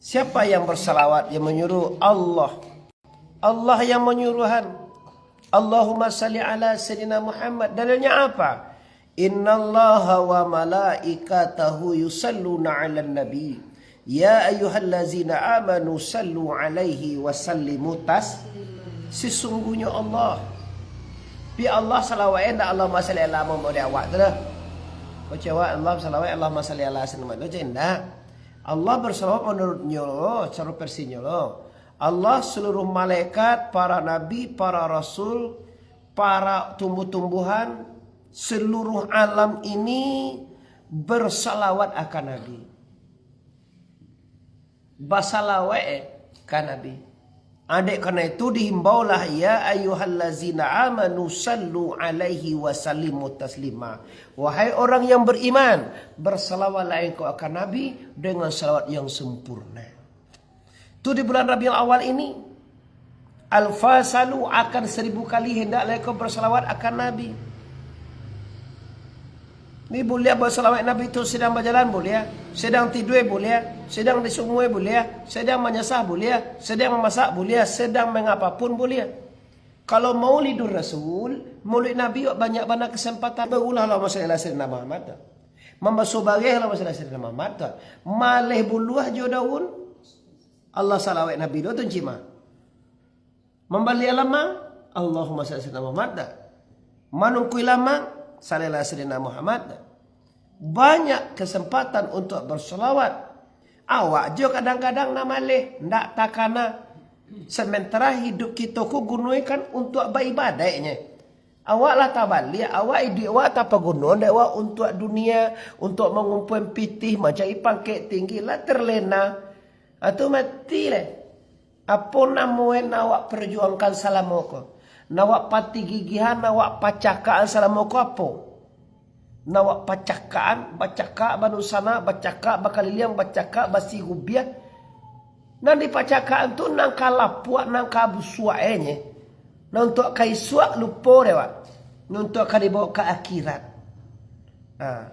Siapa yang bersalawat, yang menyuruh? Allah. Allah yang menyuruhan. Allahumma salli ala Sayyidina Muhammad. Dalilnya apa? Innallaha wa malaikatahu yusalluna ala nabi. Ya ayyuhallazina amanu sallu alaihi wa sallimu sesungguhnya Allah. Bi Allah salawat enda Allahumma salli ala Muhammad awak tu dah. Kau cakap Allah salawat Allahumma salli ala Sayyidina Muhammad. Tu endak. Allah bersalawat menurutnya lo, cara versinya lo. Allah seluruh malaikat, para nabi, para rasul, para tumbuh-tumbuhan, seluruh alam ini bersalawat akan Nabi. Basalawat kan Nabi. Adik karena itu dihimbaulah ya ayyuhallazina amanu sallu alaihi wa sallimu taslima. Wahai orang yang beriman, bersalawatlah engkau akan Nabi dengan salawat yang sempurna. Itu di bulan Rabiul Awal ini. Al-fasalu akan 1000 kali hendaklah engkau bersalawat akan Nabi. Ni boleh bersalawat Nabi itu sedang berjalan boleh, sedang tidur boleh, sedang di sungai boleh, sedang menyesah boleh, sedang memasak boleh, sedang mengapapun boleh. Kalau maulidur Rasul, maulid Nabi banyak-banyak kesempatan berulah Allahumma salli ala sayyidina Muhammad. Membasuh barih Allahumma salli ala sayyidina Muhammad. Malih buluah jo daun Allah salawat Nabi do tu cima. Membali alamang Allahumma salli ala sayyidina Muhammad. Manungkui lamang sallallahu alaihi wasallam Muhammad. Banyak kesempatan untuk berselawat. Awak je kadang-kadang nak malih, ndak takana. Sementara hidup kita ku gunakan untuk beribadahnya. Awak lah tak balik, awak hidup awak tak apa guna, ndak awak untuk dunia, untuk mengumpul pitih macam pangkat tinggi lah terlena. Atau mati lah. Apa namuan awak perjuangkan salamoko? Nawak pati gigihan, nawak pacakaan selama ko apa? Nawak pacakaan, bacaka banusana, bacaka bakaliliang, bacaka basi gubiah. Nanti pacakaan tu nang kalapuak, nang kabusuaenye. Nang untuk kaisuak lupa dewa. Untuk kadibawa ke akhirat.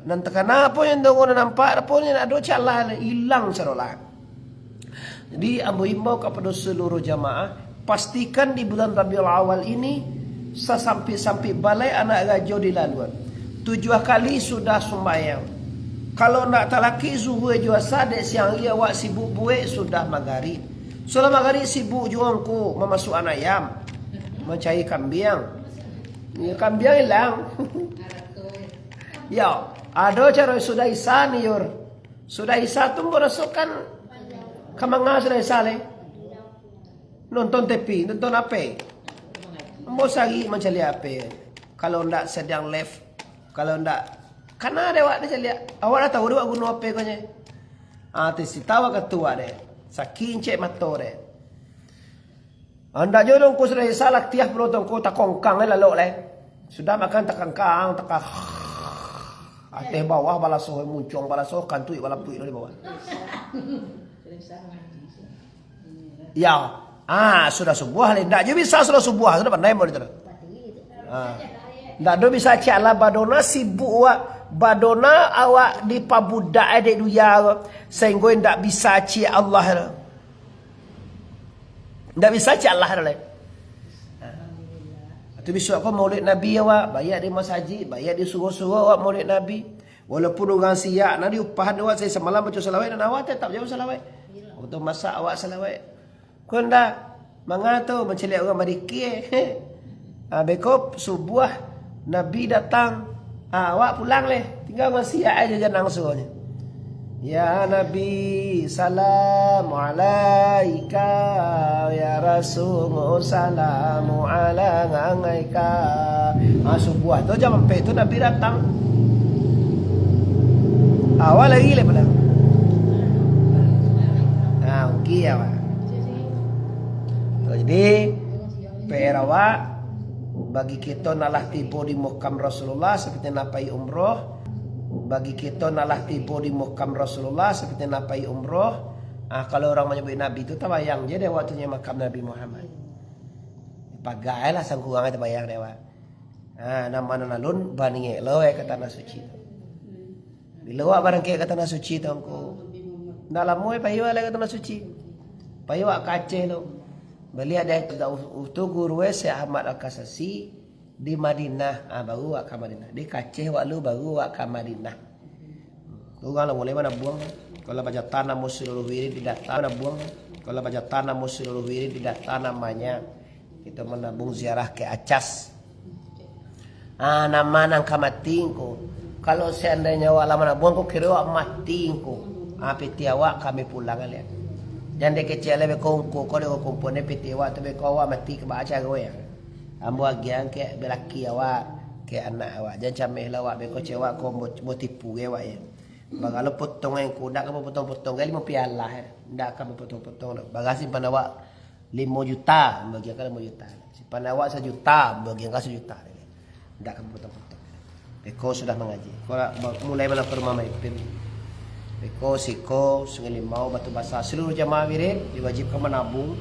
Nanti kenapa yang dong nampak, apa yang ada calah hilang serolah. Jadi ambo himbau kepada seluruh jamaah. Pastikan di bulan Rabiul Awal ini sampai balai anak gajah dilaluan 7 kali sudah sembahyang. Kalau nak talaki zuhur jua sadek siang dia awak sibuk buat sudah maghrib. Sudah maghrib sibuk juangku memasuk anak ayam, mencari kambing. Ya kambing hilang. Ya, ada cara sudah isa ni yor. Sudah isa tu merasukan kemana sudah isa le. Nonton TV, nonton apa? Mau sari mencari apa? Kalau ndak sedang live, kalau ndak, karena ada awak dia lihat. Awak dah tahu dia guna apa kau nya? Tisi tahu ketua deh, saking cek mata deh. Anda jodoh kau sudah salah tiap pelotong kau tak kongkang lalu leh. Sudah makan tak kongkang, tak ateh bawah balasoh muncung balasoh kantui balapui di bawah. Ya. Sudah subuh le. Ndak je bisa sudah subuh, sudah pandai mau itu. Ndak do bisa caklah badona sibuk awak. Badona awak di pabudak ada duya sehingga ndak bisa cak Allah. Ndak bisa cak Allah le. Itu bisa apa maulid Nabi awak, bayar di masjid, bayar di suruh-suruh awak maulid Nabi. Walaupun orang siap nanti upah awak saya semalam baca selawat dan awak tetap jauh selawat. Untuk masak awak selawat. Kunda mengatakan mencelik orang mariki. Bekop subuh Nabi datang. Awak pulang leh. Tinggal masih aja jangan suruhnya. Ya Nabi salamu alaika ya Rasul salamu ala ngaika. Subuh tu jam 4 tu Nabi datang. Awak lagi leh pulang. Okey awak. Jadi PR awak bagi kita nalah tiba di mukam Rasulullah seperti napai umroh. Bagi kita nalah tiba di mukam Rasulullah seperti napai umroh. Kalau orang menyebut Nabi itu terbayang je dia waktunya makam Nabi Muhammad. Pagailah sang kurang terbayang dewa. Nama nalun bani lo ke tanah suci. Bila awak barang ke tanah suci tangku. Dalam moy pahiwa lagi tanah suci. Pahiwa ke Aceh tu. Beli ada itu guru Syekh Ahmad Al-Kasasi di Madinah. Baru ke Madinah. Di Aceh walu baru ke Madinah. Tu kalau mulai mana buang. Kalau baca tanah seluruh wirid tidak tanah buang. Kalau baca tanah seluruh wirid tidak namanya. Kita menabung ziarah ke Acas. Nama nang kamatingko. Kalau seandainya wala mana buang ko kira matingko. Piti awak kami pulang lihat. Jangan dek kecil lebih kongko ko dek kompone piti awak tapi ko awak mati ke baca gue ya. Ambo agian ke belaki awak ke anak awak. Jangan cameh lawak beko cewak ko mau tipu ge awak ya. Bagalo potong yang kuda kamu potong-potong kali mau pialah ya. Ndak kamu potong-potong. Bagasi simpan awak 5 juta bagian kan 5 juta. Simpan awak 1 juta bagian kan 1 juta. Ndak kamu potong-potong. Beko sudah mengaji. Kalau mulai mana ke rumah Maipin. Beko, Siko, Sungai Limau, Batu Basah, seluruh jamaah wirid diwajibkan menabung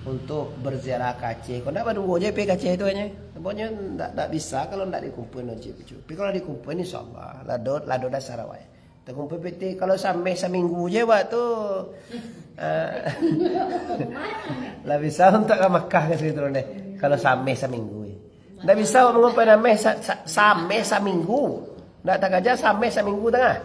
untuk berziarah ke Aceh. Kalau tidak menunggu aja pergi ke Aceh itu hanya. Pokoknya tidak bisa kalau tidak dikumpulin wajib. Tapi kalau dikumpulin insyaAllah. Lado dah Sarawak. Terkumpul PT kalau sampai seminggu je waktu lah bisa untuk ke Makkah ke situ deh. Kalau sampai seminggu. Tidak bisa mengumpul sampai seminggu. Tidak tak aja sampai seminggu tengah.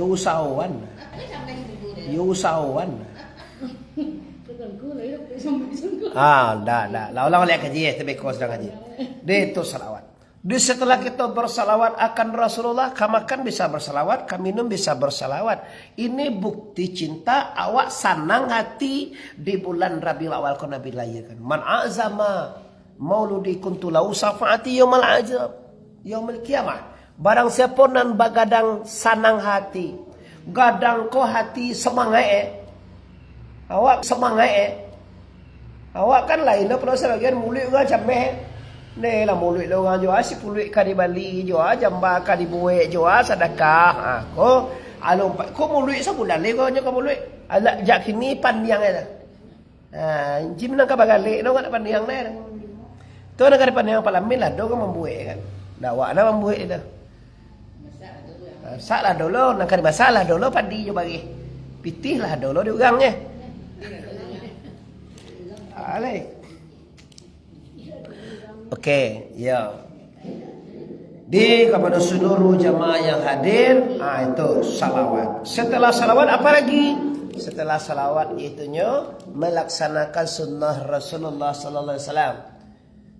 Usahawan. Dah. Lah ulang lihat kaji tapi kau sedang kaji. Dia itu salawat. Di setelah kita bersalawat akan Rasulullah, kamu makan bisa bersalawat, kamu minum bisa bersalawat. Ini bukti cinta awak senang hati di bulan Rabiul Awal kau Nabi lahirkan. Man azama mauludi kuntu lahu syafaati yaumil ajab, yaumil kiamah. Barang siapa nan bagadang senang hati, gadang ko hati semangat awak semangat awak kan lain dah pada sebagian mulut orang cameh. Ni lah mulut lah orang jual si puluh kali Bali jual jamba kali buat jual sedekah. Ko alum ko mulut sebulan le ko nya ko mulut. Ala jak kini pandiang dah. Jim nang ka bagale no kan pandiang dah. Tu nang ka pandiang palamin lah do ko membuat kan. Dawa na membuat dah. Masak lah dulu nang ka masak lah dulu padi jo bagi. Pitih lah dulu di urangnya. Alai. Okey, ya. Di kepada seluruh jamaah yang hadir, itu salawat. Setelah salawat apa lagi? Setelah salawat itunya melaksanakan sunnah Rasulullah sallallahu alaihi wasallam.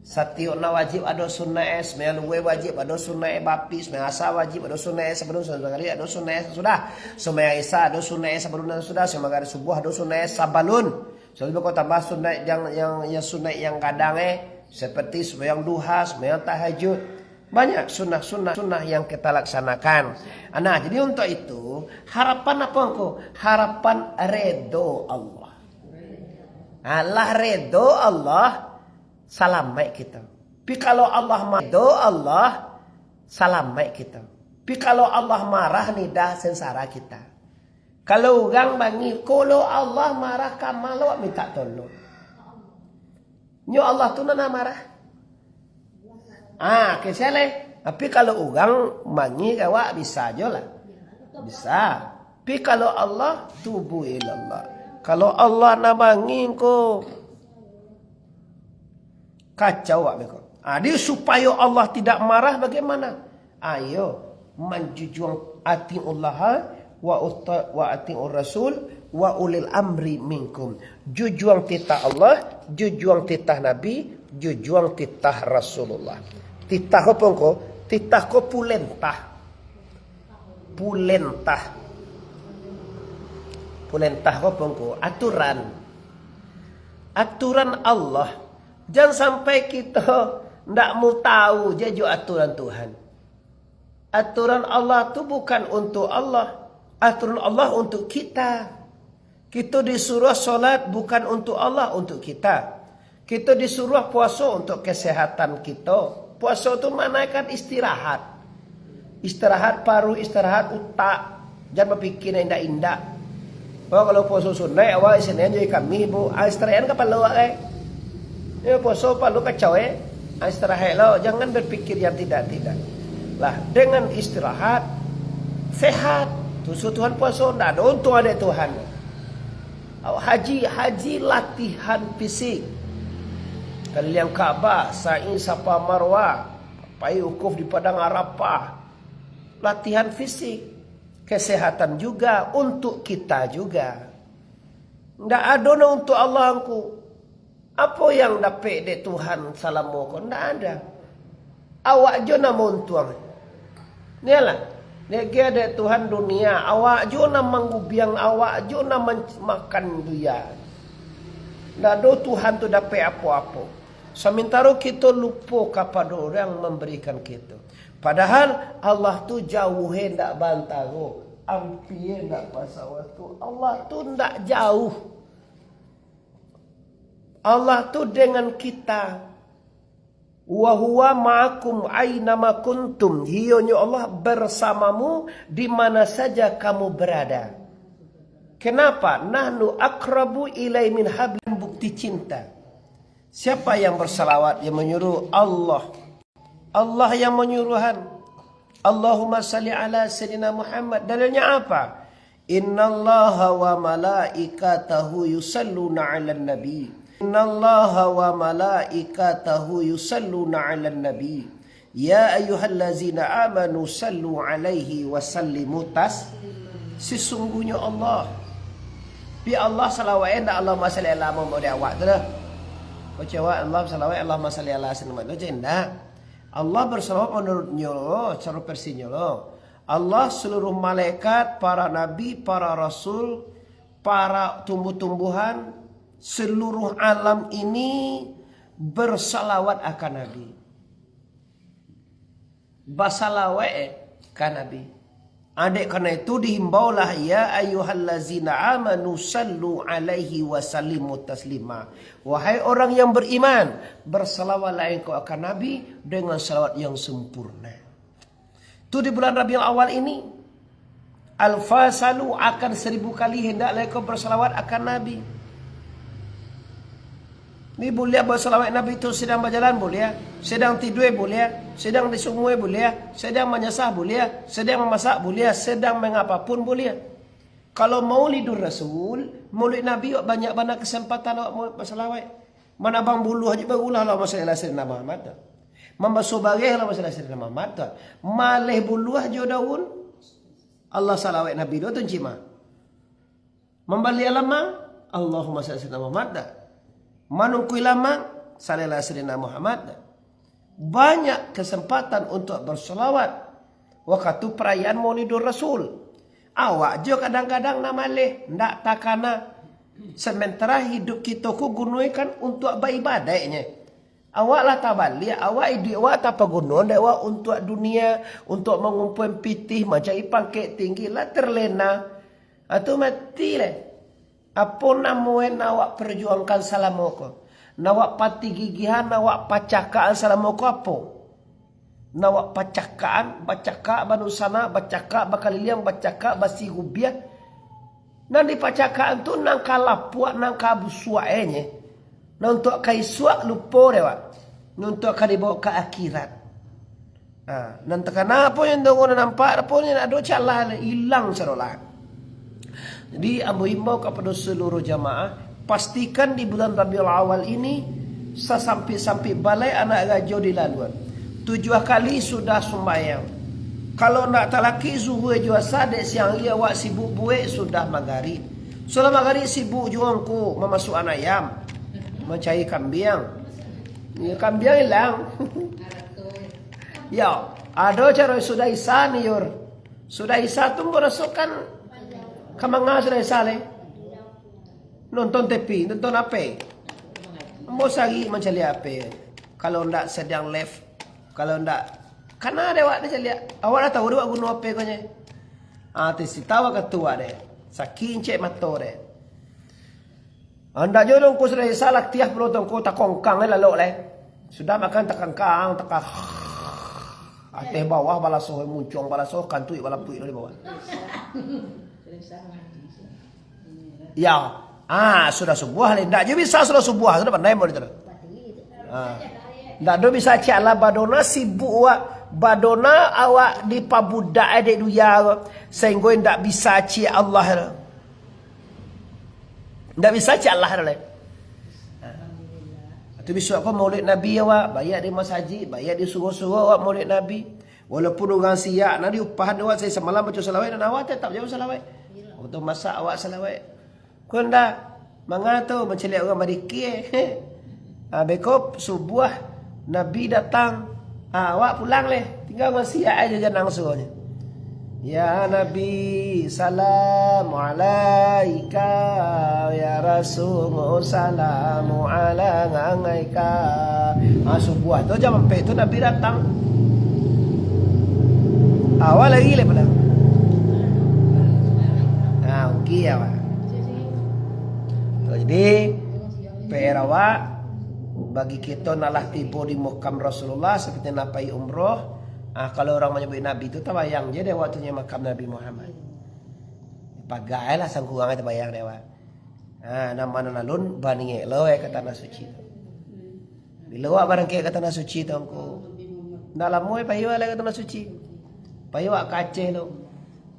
Satiukna wajib ada sunnah semaya luwe wajib ada sunnah bapi, semaya asa wajib ada sunnah sebelum sekali ada sunnah sudah. Semaya isa ada sunnah sebelum sudah, semaya subuh ada sunnah sabalun. Sebab kau tambah sunnah yang sunnah yang kadang seperti sembahyang duha, sembahyang tahajud. Banyak sunnah yang kita laksanakan. Nah, jadi untuk itu, harapan apa engkau? Harapan redo Allah. Allah redo Allah, salam baik kita. Tapi kalau Allah redo Allah, salam baik kita. Tapi kalau Allah marah, nidah sengsara kita. Kalau orang bangi, kalau Allah marah, kamu minta tolong. Nyo Allah tu nana marah. Kesale. Tapi kalau orang mangi awak bisa aja lah. Bisa. Tapi kalau Allah tubu ilallah. Kalau Allah nak mangi ko kacau awak mereka. Dia supaya Allah tidak marah bagaimana? Ayo menjujuang atiullah wa atiur rasul wa ulil amri minkum. Jujuang titah Allah, jujuang titah Nabi, jujuang titah Rasulullah. Titah apa engko? Titah ko pulentah. Pulentah. Pulentah apa engko? Aturan. Aturan Allah. Jangan sampai kita ndak mau tahu jaju aturan Tuhan. Aturan Allah tu bukan untuk Allah. Aturan Allah untuk kita. Kita disuruh solat bukan untuk Allah, untuk kita. Kita disuruh puasa untuk kesehatan kita. Puasa itu manakan istirahat. Istirahat paru, istirahat utak. Jangan berpikir indah-indah. Kalau puasa sunnah, awal Senin jadi kami, bu. Istirahat kapal lawak Ya puasa apa lu kacau istirahat lo, jangan berpikir yang tidak-tidak. Lah dengan istirahat sehat. Tuhan puasa ndak ada untung ada Tuhan. Haji latihan fisik. Kalian Ka'bah, sa'i Safa Marwah, pai wukuf di padang Arafah. Latihan fisik, kesehatan juga untuk kita juga. Ndak ada untuk Allah angku. Apa yang dapat de Tuhan salamu ko? Ndak ada. Awak jo na montuang. Nialah. Dia de Tuhan dunia. Awak jo na manggubiang, awak jo na makan duya. Ndak ada Tuhan tu dapat apa-apa. Sementara kita lupa kepada orang memberikan kita. Padahal Allah tu jauh hendak bantaro. Ampie hendak pasal waktu. Allah tu ndak jauh. Allah tu dengan kita. Wa huwa ma'akum aynama kuntum. Hionya Allah bersamamu di mana saja kamu berada. Kenapa? Nahnu akrabu ilai min hablum, bukti cinta. Siapa yang bersalawat yang menyuruh? Allah. Allah yang menyuruhan. Allahumma salli ala sayyidina Muhammad. Dalilnya apa? Innallaha wa malaikatahu yusalluna 'alan nabi. Innallaha wa malaikatahu yusalluna 'alan nabi. Ya ayyuhallazina amanu sallu 'alaihi wa sallimu sesungguhnya Allah. Bi Allah salawat enda Allahumma salli ala Muhammad awak tu dah. Kau cakap Allah salawat Allahumma salli ala sayyidina Muhammad tu jendak. Allah bersalawat menurutnya lo, cara versinya lo. Allah seluruh malaikat, para nabi, para rasul, para tumbuh-tumbuhan, seluruh alam ini bersalawat akan Nabi. Basalawat akan Nabi. Adik karena itu dihimbaulah ya ayyuhallazina amanu sallu alaihi wa sallimu taslima. Wahai orang yang beriman, bersalawatlah engkau akan Nabi dengan salawat yang sempurna. Itu di bulan Rabiul Awal ini. Al-fasalu akan 1000 kali hendaklah engkau bersalawat akan Nabi. Ni boleh bersalawat Nabi itu sedang berjalan boleh, sedang tidur boleh, sedang disumui boleh, sedang menyesah boleh, sedang memasak boleh, sedang mengapapun boleh. Kalau maulidur Rasul, maulid Nabi banyak-banyak kesempatan awak bersalawat. Mana bang buluh aja berulah lah masalah Sayyidina Muhammad. Membasuh barih lah masalah Sayyidina Muhammad. Malih buluh aja daun. Allah salawat Nabi itu tu cima. Membalik lama, Allahumma salli Sayyidina Muhammad. Manungkui lama, sallallahu sayyidina Muhammad. Banyak kesempatan untuk berselawat waktu perayaan Maulidur Rasul. Awak je kadang-kadang nama leh, ndak takana. Sementara hidup kita ku gunakan untuk beribadahnya. Awak lah tabali, awak tak guna, awak untuk dunia, untuk mengumpulkan pitih, mencari pangkat tinggi lah terlena. Atau mati lah. Apa namuin awak perjuangkan salamoko? Nawak pati gigihan, nawak pacakaan salamoko apa? Nawak pacakaan, bacaka banusana, bacaka bakaliliang, bacaka basi gubiah. Nanti pacakaan tu nang kalapuak, nang kabusuaenye. Nang untuk kaisuak lupa dewa. Untuk akan dibawa ke akhirat. Nanti kenapa yang tunggu nampak, apa yang ada calah hilang serolah. Jadi Abu himbau kepada seluruh jamaah, pastikan di bulan Rabiul Awal ini sampai balai anak gajah dilaluan. 7 kali sudah sembahyang. Kalau nak talaki zuhur jua sadek siang ia wak sibuk buik sudah magharib. Sudah magharib sibuk juangku memasuk anak ayam, mencari kambing. Ya kambing hilang. Ya, ada cara sudah isa ni yor. Sudah isa tu merasukan kamanga sudah sale. Nonton TV, nonton apa? Mau sagi mencari apa? Kalau ndak sedang live, kalau ndak, karena ada awak dia lihat. Awak dah tahu dia guna apa kau nya? Tisi tahu ketua deh. Saking cek mato deh. Anda jodoh kau sudah salah tiap pelotong kau tak kongkang lalu leh. Sudah makan tak kongkang, tak Ateh bawah balasoh muncung balasoh kantui balapui dari bawah. Ya, sudah subuh le. Ndak je bisa sudah subuh, sudah pandai mau itu. Ndak do bisa cak lah badona sibuk awak. Badona awak di pabudak dek duya. Sehingga ndak bisa cak Allah. Ndak bisa cak Allah dah. Itu besok apa maulid Nabi awak. Bayar di masjid. Bayar di suruh-suruh awak maulid Nabi. Walaupun orang siap. Nanti upah awak saya semalam baca salawat. Dan awak tetap jauh salawat. Untuk masak awak salawat. Kau ndak. Mengatu mencelik orang mariki. Bekop subuh. Nabi datang. Awak pulang leh. Tinggal orang siap aja jangan suruhnya. Ya Nabi salamu alaika ya Rasul salamu ala ngaika. Subuh tu jam 4 tu Nabi datang. Awal lagi le pulang. Okey awak. Jadi PR awak bagi kita naklah tiba di makam Rasulullah seperti napai umrah. Kalau orang menyebut Nabi itu terbayang je dia waktunya makam Nabi Muhammad. Pagai lah sangkurang itu terbayang dia. Nama nalun baninge lo ke tanah suci. Bila awak barang ke tanah suci tu aku. Nak lama payu lah ke tanah suci. Payu awak ke Aceh tu.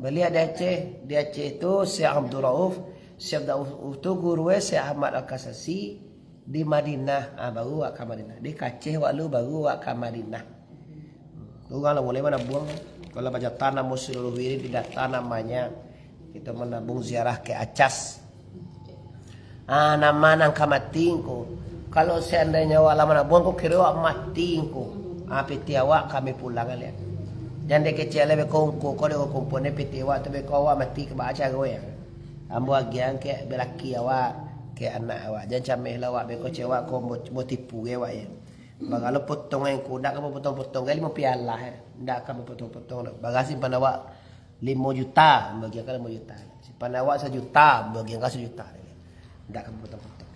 Beli ada Aceh, di Aceh tu Syekh Abdul Rauf, Syekh Abdul Rauf tu guru Syekh Ahmad Al-Kasasi di Madinah. Baru awak ke Madinah. Di Aceh awak lu baru awak ke Madinah. Orang lah boleh menabung. Kalau baca tanah Musulul Wiri tidak namanya. Kita menabung ziarah ke Acas. Nama nang kamatingku. Kalau seandainya awak lama menabung, aku kira awak matingku. Piti awak kami pulang lihat. Jangan dia kecil lebih kongko. Kau dia komponen piti awak tu kau awak mati ke baca kau ya. Ambo agian ke belaki awak ke anak awak. Jangan cameh lah awak beko cewak kau mau tipu awak ya. Kalau potong yang kuda kamu potong-potong kali 5 piala ndak kamu potong-potong bagasi simpan awak 5 juta bagi kan 5 juta simpan awak 1 juta bagi kan 1 juta ndak kamu potong-potong.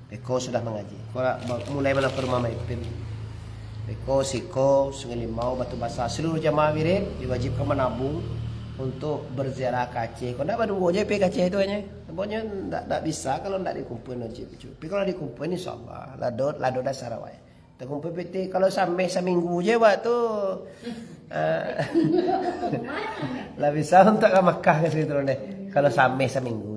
Beko sudah mengaji kalau mulai mana ke rumah Maipin Beko Siko Sungai Limau Batu Basah seluruh jamaah wirid diwajibkan menabung untuk berziarah ke Aceh. Kau ndak menunggu aja pergi ke Aceh itu hanya pokoknya ndak bisa kalau ndak dikumpulin aja. Tapi kalau dikumpulin insyaallah lado dasar awak. Terkumpul PT kalau sampai seminggu je buat tu. Lah bisa untuk ke Makkah ke situ deh. Kalau sampai seminggu.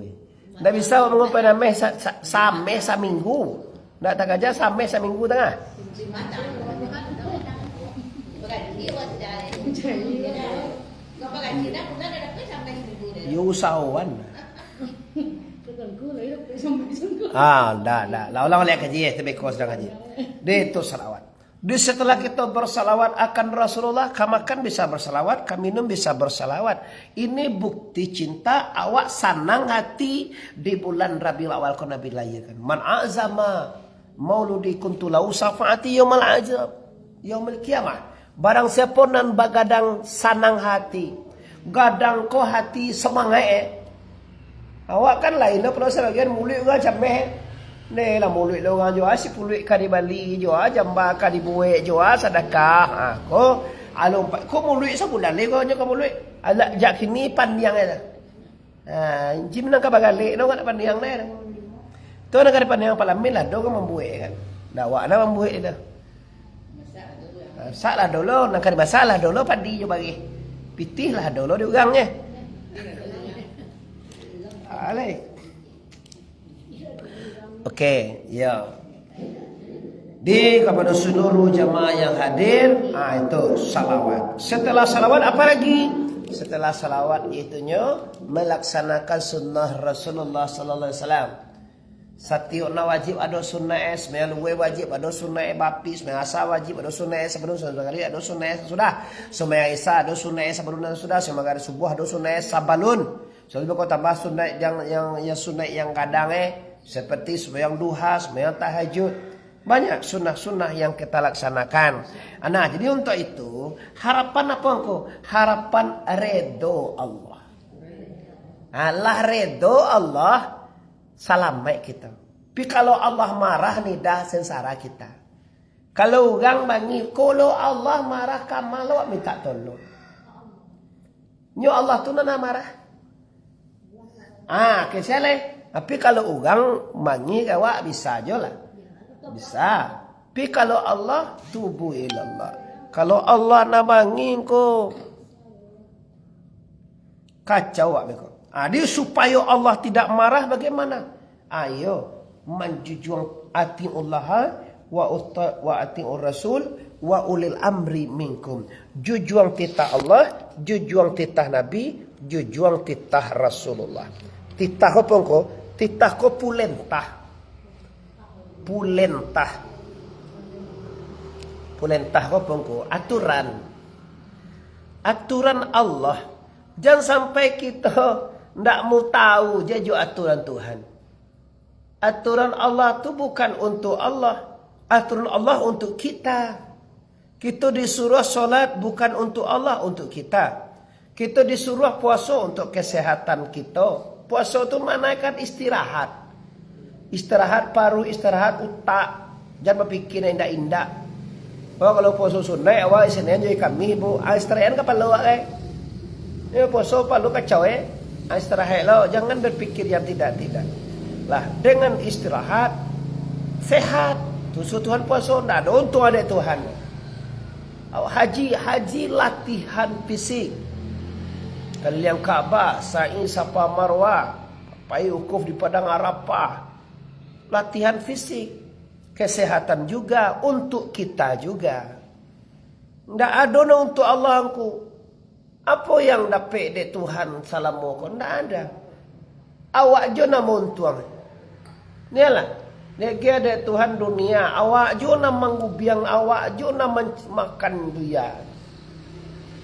Ndak bisa mengumpul sampai sampai seminggu. Ndak tak aja sampai seminggu tengah. Yusawan. Dah. Lah ulang lihat kaji tapi kau sedang kaji. Dia itu salawat. Di setelah kita bersalawat akan Rasulullah, kamakan bisa bersalawat, kami minum bisa bersalawat. Ini bukti cinta awak senang hati di bulan Rabiul Awal kau Nabi lahirkan. Man azama mauludi kuntu lau syafaati yaumil ajab yaumil kiamah. Barang siapa nan bagadang sanang hati, gadang ko hati semangat awak kan lain lah pada sebagian mulut orang cameh. Ni lah mulut orang jual si puluh ka di Bali jual jamba ka di buek jual sedekah. Ko alum ko mulut sebulan le ko nya ko mulut. Ala jak kini pandiang ada. Jim nang ka bagale no kan pandiang na. Tu nang ka pandiang palamin lah do ko membuek kan. Dawa na membuek itu. Masak lah dulu nang ka masak lah dulu padi jo bagi. Pitih lah dulu di urangnya. Alai. Okey, ya. Di kepada seluruh jamaah yang hadir, itu salawat. Setelah salawat apa lagi? Setelah salawat itunya melaksanakan sunnah Rasulullah sallallahu alaihi wasallam. Satiuna wajib ada sunnah es, meluwe wajib ada sunnah bapi, semasa wajib ada sunnah es sebelum sekali ada sunnah es sudah. Semaya Isa ada sunnah es sebelum sudah, semaya subuh ada sunnah es sabalun. Soalnya kau tambah sunnah yang sunnah yang kadang seperti sembahyang duha, sembahyang tahajud. Banyak sunnah-sunnah yang kita laksanakan. Nah, jadi untuk itu harapan apa engkau? Harapan redo Allah. Allah redo Allah selamat kita. Tapi kalau Allah marah ni dah sengsara kita. Kalau orang bangi, kalau Allah marah kamal awak minta tolong. Nyo Allah tu nak marah. Keseleh. Tapi kalau orang mangi awak bisa aja lah. Bisa. Tapi kalau Allah, tubu ilallah. Kalau Allah nabangin ko, kacau abeko. Dia supaya Allah tidak marah bagaimana? Ayo menjujuang atiullah wa atiur rasul wa ulil amri minkum. Jujuang titah Allah, jujuang titah Nabi, jujuang titah Rasulullah. Titah apa ko? Titah ko pulentah. Pulentah ko pengko aturan Allah. Jangan sampai kita ndak mau tahu jaju aturan Tuhan. Aturan Allah tu bukan untuk Allah, aturan Allah untuk kita. Kita disuruh solat bukan untuk Allah, untuk kita. Kita disuruh puasa untuk kesehatan kita. Puasa tu manakan istirahat. Istirahat paru, istirahat utak. Jangan berpikir indah-indah. Oh, kalau puasa sunnah awak Senin jadi kami bu istirahat kapan lo awak ya puasa palu kacau istirahat lo, jangan berpikir yang tidak lah. Dengan istirahat sehat tujuh Tuhan puasa ndak ada untung ada Tuhan. Haji latihan fisik. Kalian Ka'bah, sa'i Safa Marwah, pai ukuf di padang Arafah. Latihan fisik. Kesehatan juga untuk kita juga. Ndak ada untuk Allah angku. Apa yang dapat de Tuhan salamu ko? Ndak ada. Awak jo na montuang. Nialah. Dia de Tuhan dunia. Awak jo na manggubiang, awak jo na makan dia.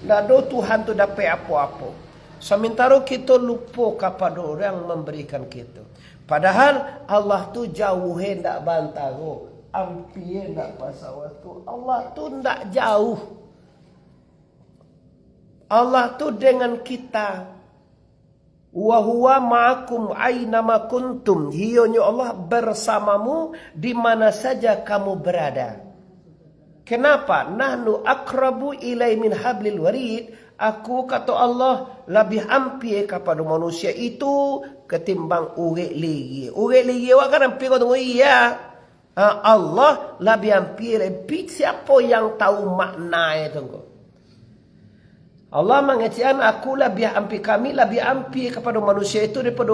Ndak ada Tuhan tu dapat apa-apa. Sementara kita lupa kepada orang memberikan kita. Padahal Allah tu jauh hendak bantah ko. Ampi hendak pasal waktu. Allah tu hendak jauh. Allah tu dengan kita. Wa huwa ma'akum aynama kuntum. Hionya Allah bersamamu di mana saja kamu berada. Kenapa? Nahnu akrabu ilai min hablil warid. Aku kata Allah lebih ampir kepada manusia itu ketimbang urek lagi. Urek lagi awak kan ampir kata iya. Allah lebih ampir. Siapa yang tahu makna itu? Allah mengatakan aku lebih ampir, kami lebih ampir kepada manusia itu daripada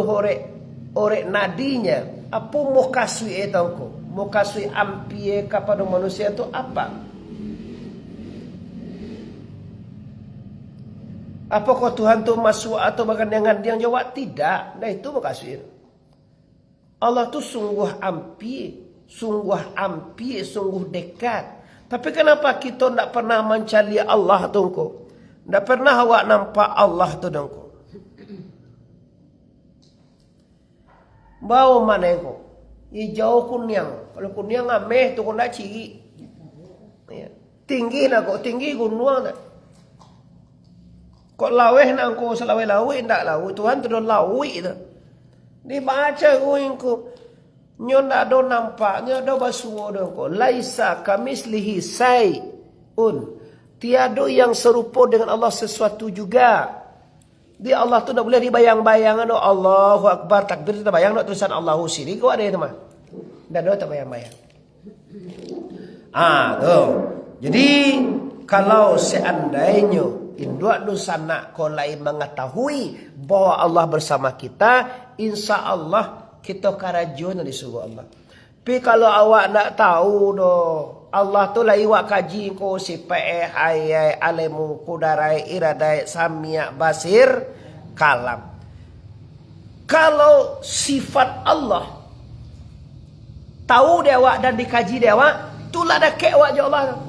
orek nadinya. Apa mau kasih itu? Mau kasih ampir kepada manusia itu apa? Apakah Tuhan tu masuk atau bahkan dengan dia jawab tidak? Nah itu makasih. Allah tu sungguh ampir, sungguh dekat. Tapi kenapa kita tidak pernah mencari Allah tu ko? Tidak pernah awak nampak Allah tu dongko. Bau mana ko? Hijau kunyang. Kalau kunyang ameh tu kena ciri. Tinggi nak ko, tinggi gunung tak. Kok laweh nak ko selaweh laweh ndak laweh Tuhan tu don laweh tu. Dibaca ko nyo ndak do nampak, nyo do basuo do ko. Laisa kamislihi sayun. Tiada yang serupa dengan Allah sesuatu juga. Dia Allah tu tak boleh dibayang-bayang. Allahu Akbar, takbir tu bayang nak tulisan Allahu sini. Kau ada itu mah? Dan tak bayang-bayang. Tu. Jadi kalau seandainya induk nusana kolai mengetahui bahwa Allah bersama kita, insya Allah kita karajon di surga Allah. Tapi kalau awak nak tahu Allah tu lah iwak kaji ko sipai hayai alemu kudarai iradai samia basir kalam. Kalau sifat Allah tahu dewa dan dikaji dewa, itulah ada kewak je Allah.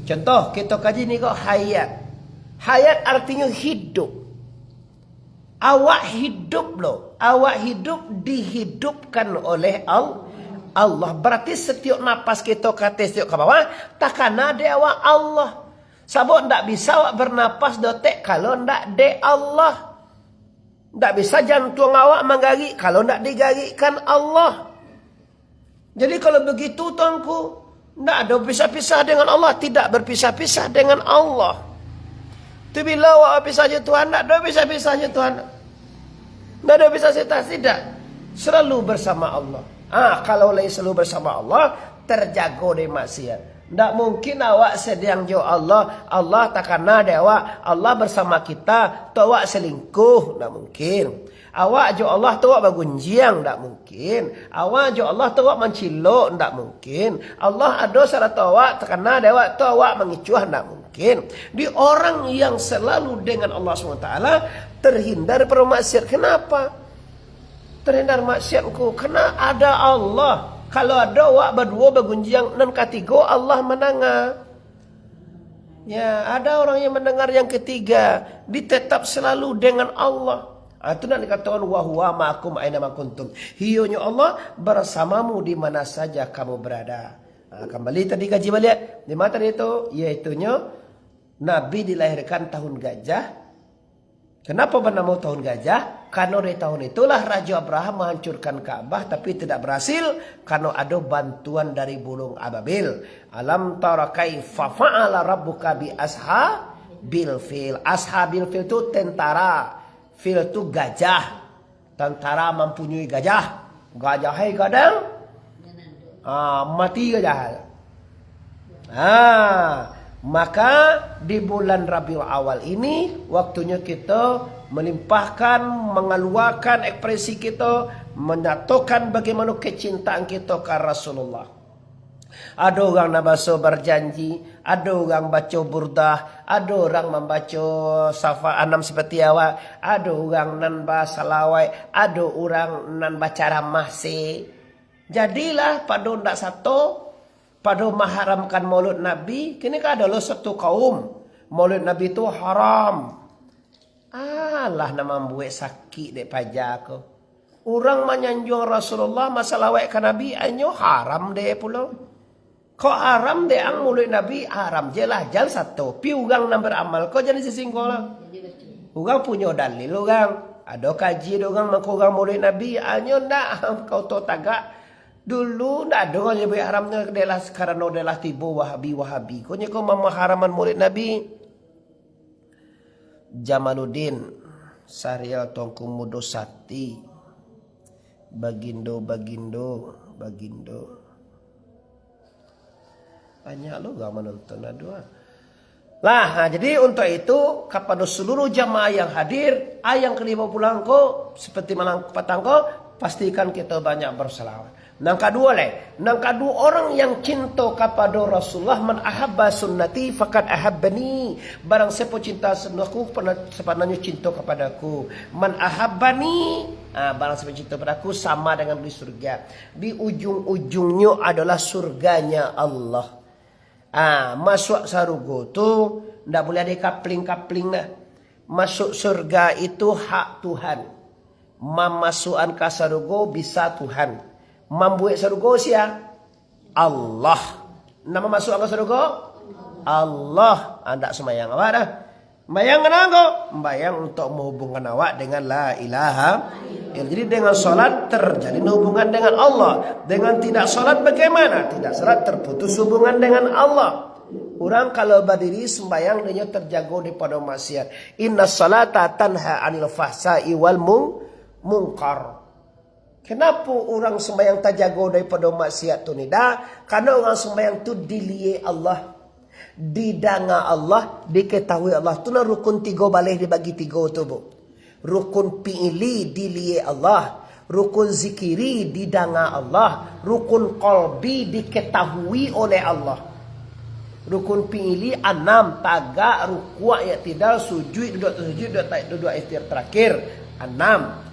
Contoh kita kaji ni kok hayat. Hayat artinya hidup. Awak hidup loh. Awak hidup dihidupkan oleh Allah. Berarti setiap napas kita kata setiap ke bawah, takkan ada awak Allah. Sebab tak bisa awak bernapas dotek kalau tak de Allah. Tak bisa jantung awak menggari kalau tak digarikan Allah. Jadi kalau begitu tuanku, tak ada berpisah-pisah dengan Allah. Tidak berpisah-pisah dengan Allah. Itu bila awak berpisah je Tuhan, tak ada berpisah-pisah je Tuhan. Tak ada berpisah-pisah, tidak. Selalu bersama Allah. Kalau lagi selalu bersama Allah, terjaga dari maksiat. Tak mungkin awak sedang jo Allah, Allah takkan ada awak, Allah bersama kita, tu awak selingkuh, tak mungkin. Awak jo Allah tu awak bergunjiang, tak mungkin. Awak jo Allah tu awak mencilok, tak mungkin. Allah ada syarat awak, takkan ada awak, tu awak mengicuah, tak mungkin. Di orang yang selalu dengan Allah SWT terhindar dari maksiat. Kenapa? Terhindar maksiatku, karena ada Allah. Kalau ada awak berdua bergunjing dan ketiga Allah mendengar. Ya, ada orang yang mendengar yang ketiga, ditetap selalu dengan Allah. Itu nak dikatakan wa huwa ma'akum aina ma kuntum. Hionya Allah bersamamu di mana saja kamu berada. Kembali tadi kaji balik. Di mana tadi itu? Iaitunya Nabi dilahirkan tahun gajah. Kenapa bernama tahun gajah? Karena di tahun itulah Raja Abraham menghancurkan Ka'bah tapi tidak berhasil karena ada bantuan dari burung ababil. Alam tara kaifa fa'ala rabbuka bi ashabil fil. Ashabil fil itu tentara. Fil itu gajah. Tentara mempunyai gajah. Gajah hai kadang mati gajah. Maka di bulan Rabiul Awal ini waktunya kita melimpahkan, mengeluarkan ekspresi kita, menyatakan bagaimana kecintaan kita ke Rasulullah. Ada orang nak baca berjanji, ada orang baca burdah, ada orang membaca safa 6 seperti awak, ada orang nan baca salawat, ada orang nan baca ramah se. Jadilah pada ndak satu pada mengharamkan maulid Nabi, kini kan adalah satu kaum maulid Nabi itu haram. Alah nama buat sakit dek pajak ko. Orang menyanjung Rasulullah masalah wek ke Nabi anyo haram dek pula. Kau haram dek ang maulid Nabi haram jelah jal satu. Pi orang nak beramal kau jadi sesingkol lah. Orang punya dalil orang. Ada kaji orang menkurang maulid Nabi anyo ndak kau to tagak. Dulu tak ada orang yang haramnya adalah karena adalah tiba Wahabi. Kau kau memaharaman maulid Nabi. Jamaluddin Sarial Tongku Mudosati Bagindo banyak lo gak menonton dua lah. Jadi untuk itu kepada seluruh jamaah yang hadir ayang kelima pulang ko seperti malang patangko pastikan kita banyak berselawat. Nang kedua orang yang cinta kepada Rasulullah, man ahabba sunnati faqad ahabbani. Barang siapa cinta sunnahku sebenarnya cinta kepadaku. Man ahabbani, barang siapa cinta kepadaku sama dengan di surga. Di ujung-ujungnya adalah surganya Allah. Masuk surga tu ndak boleh ada kapling-kapling lah. Masuk surga itu hak Tuhan. Memasukkan ke surga bisa Tuhan. Membuat surga siapa? Allah. Nama masuk ke surga? Allah. Anda semayang awak dah. Bayang kenapa? Bayang untuk menghubungkan awak dengan la ilaha. Jadi dengan solat terjadi hubungan dengan Allah. Dengan tidak solat bagaimana? Tidak solat terputus hubungan dengan Allah. Orang kalau berdiri sembayang dia terjaga daripada maksiat. Inna salata tanha anil fahsai wal munkar. Kenapa orang sembahyang terjaga daripada maksiat tu ni? Karena orang sembahyang tu dilihat Allah, didanga Allah, diketahui Allah. Tu nak rukun 3 balik dibagi 3 tu bu. Rukun fi'ili dilihat Allah, rukun zikiri didanga Allah, rukun qalbi diketahui oleh Allah. Rukun fi'ili 6 tagak, rukuk, i'tidal, sujud, duduk ikhtiar terakhir 6.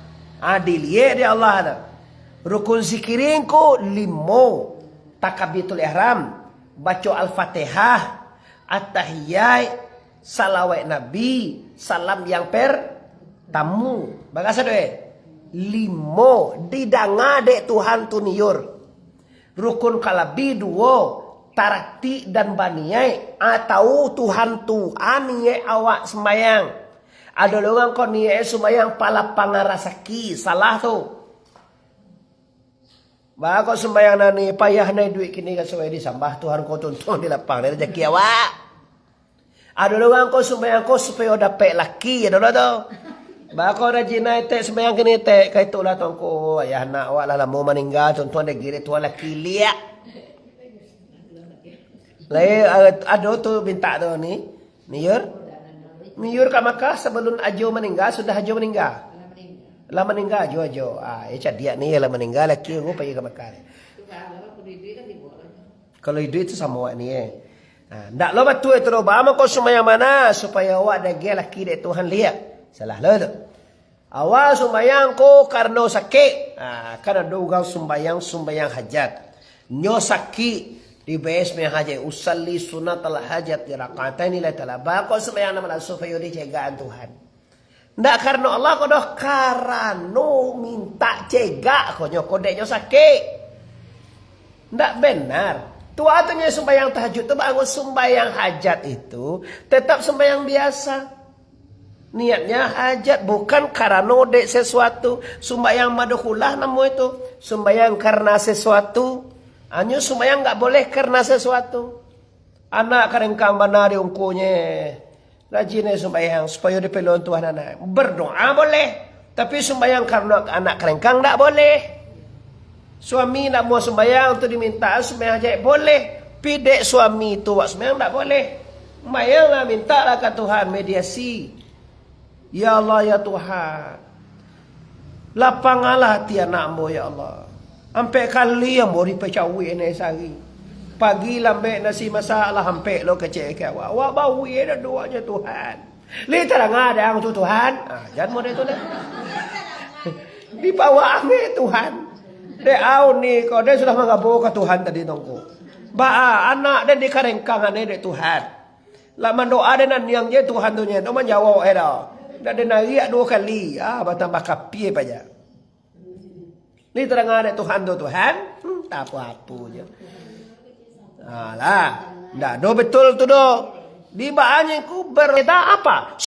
Dilihat dia Allah ada. Rukun zikirin ko 5. Takbiratul ihram, baca al-Fatihah, at-tahiyat, salawat Nabi, salam yang pertama. Bagasa doe. 5 didanga dek Tuhan tu niur. Rukun kalabi 2 tarakti dan baniyai atau Tuhan tu aniye awak sembayang. Ada orang kau niat sembahyang pala pangarasaki salah tu. Bagus sembahyang nani payah nai duit kini kan sembahyang disambah Tuhan kau tuntun di lapang dari rezeki awak. Ada orang kau sembahyang kau supaya dapat laki ada tu. Bagus rajin nai tek sembahyang kini tek kau itulah tuan kau ayah nak awak lah mau meninggal tuntun ada giri tuan laki liak. Ada tu minta tu ni. Miyur kat Makkah sebelum Ajo meninggal, sudah Ajo meninggal. Lah meninggal Ajo. Ecak dia ni lah meninggal laki aku pergi ke Makkah. Kalau duit itu sama awak ni ndak lo betul itu lo. Bama kau sembahyang mana supaya awak dagel laki dek Tuhan lihat. Salah lo tu. Awak sembahyang ko karena sakit. Kan ada orang sembahyang hajat. Nyo sakit di bes me hajat usalli sunat al hajat di rakaataini la talaba. Kau sembahyang nama supaya dicegaan Tuhan. Ndak karena Allah kau dah karena minta cegak kau nyo kodeknya sakit. Ndak benar. Tu artinya sembahyang tahajud tu bangun sembahyang hajat itu tetap sembahyang biasa. Niatnya hajat bukan karena dek sesuatu. Sembahyang madkhulah nama itu. Sembahyang karena sesuatu. Hanya sembahyang enggak boleh karena sesuatu. Anak kerengkang benar diungkunya. Rajin sembahyang supaya dipelon Tuhan anak. Berdoa boleh. Tapi sembahyang karena anak kerengkang enggak boleh. Suami nak mau sembahyang tu diminta sembahyang hajat boleh. Pidek suami tu buat sembahyang tak boleh. Sembahyanglah mintalah ke Tuhan mediasi. Ya Allah ya Tuhan. Lapangalah hati anakmu ya Allah. Sampai kali yang bori pecawi ni sehari. Pagi lambe nasi masalah sampai lo kecek ke awak. Awak bawi dah doanya Tuhan. Li terang ada tu Tuhan. Jangan mau tu dah. Dibawa ambil Tuhan. Dek au ni kau dia sudah mengabu ke Tuhan tadi tongko. Anak dan dikarengkang ane dek Tuhan. Lama doa dan yang je Tuhan tu nya. Tu menjawab dah. Dan dia nariak 2 kali. Batang kapi aja. Ni terang ada Tuhan tu Tuhan. Tak apa-apa je. Lah. Dah do betul tu do. Di bahannya ku berita apa?